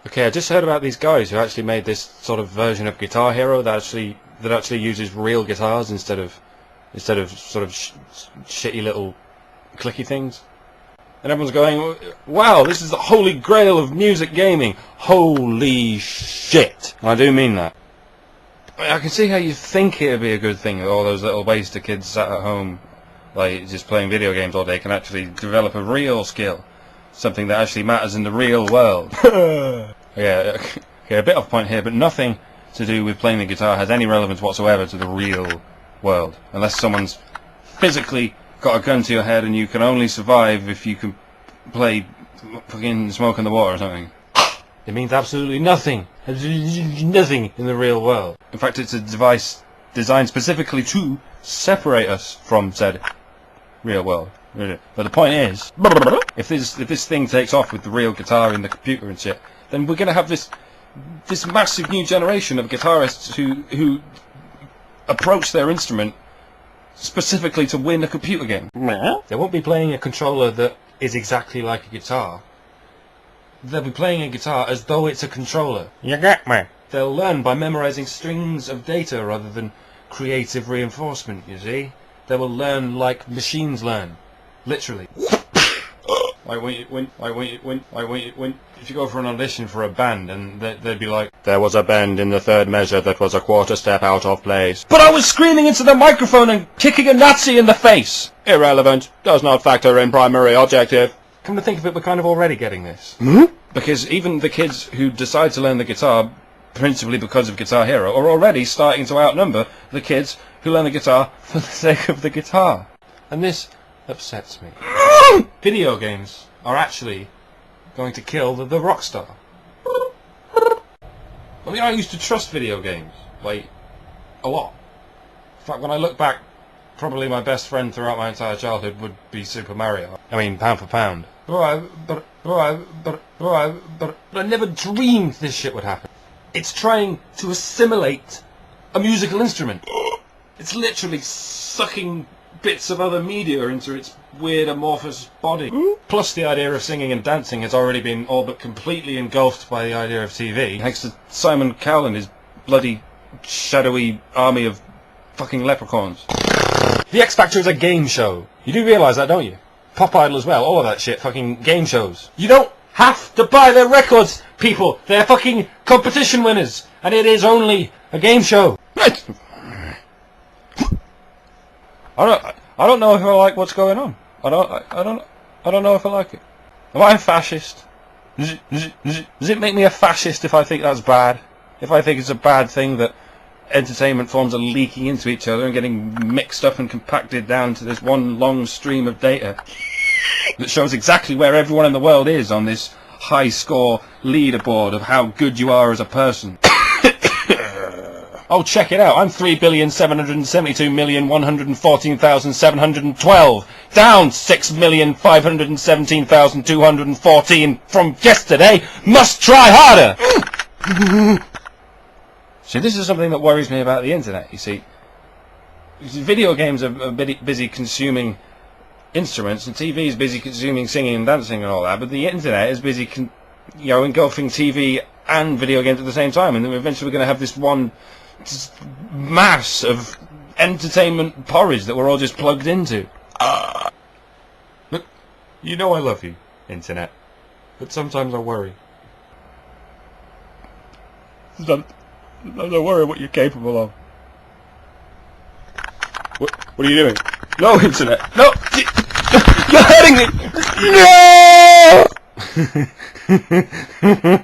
Okay, I just heard about these guys who actually made this sort of version of Guitar Hero that actually uses real guitars instead of sort of shitty little clicky things. And everyone's going, wow, this is the holy grail of music gaming. Holy shit. And I do mean that. I can see how you think it would be a good thing that all those little wasted kids sat at home, like, just playing video games all day can actually develop a real skill. Something that actually matters in the real world. Yeah, okay, a bit off point here, but nothing to do with playing the guitar has any relevance whatsoever to the real world. Unless someone's physically got a gun to your head and you can only survive if you can play fucking Smoke in the Water or something. It means absolutely nothing. Absolutely nothing in the real world. In fact, it's a device designed specifically to separate us from said real world. But the point is, if this thing takes off with the real guitar and the computer and shit, then we're gonna have this massive new generation of guitarists who approach their instrument specifically to win a computer game. They won't be playing a controller that is exactly like a guitar. They'll be playing a guitar as though it's a controller. You get me? They'll learn by memorizing strings of data rather than creative reinforcement, you see? They will learn like machines learn. Literally. If you go for an audition for a band and they'd be like, there was a bend in the third measure that was a quarter step out of place. But I was screaming into the microphone and kicking a Nazi in the face! Irrelevant. Does not factor in primary objective. Come to think of it, we're kind of already getting this. Because even the kids who decide to learn the guitar, principally because of Guitar Hero, are already starting to outnumber the kids who learn the guitar for the sake of the guitar. And this upsets me. Video games are actually going to kill the rock star. I mean, I used to trust video games, like, a lot. In fact, when I look back, probably my best friend throughout my entire childhood would be Super Mario. I mean, pound for pound. But I never dreamed this shit would happen. It's trying to assimilate a musical instrument. It's literally sucking bits of other media into its weird amorphous body. Plus the idea of singing and dancing has already been all but completely engulfed by the idea of TV. Thanks to Simon Cowell and his bloody shadowy army of fucking leprechauns. The X Factor is a game show. You do realise that, don't you? Pop Idol as well, all of that shit, fucking game shows. You don't have to buy their records, people! They're fucking competition winners! And it is only a game show! I don't know if I like what's going on. I don't know if I like it. Am I a fascist? Does it make me a fascist if I think that's bad? If I think it's a bad thing that entertainment forms are leaking into each other and getting mixed up and compacted down to this one long stream of data that shows exactly where everyone in the world is on this high score leaderboard of how good you are as a person? Oh, check it out. I'm 3,772,114,712. Down 6,517,214 from yesterday. Must try harder. See, this is something that worries me about the internet, you see. Video games are busy consuming instruments, and TV is busy consuming singing and dancing and all that, but the internet is busy engulfing TV and video games at the same time, and then eventually we're going to have this one mass of entertainment porridge that we're all just plugged into. Look, you know I love you, internet, but sometimes I worry. Don't worry what you're capable of. What are you doing? No, internet! No! You're hurting me! No!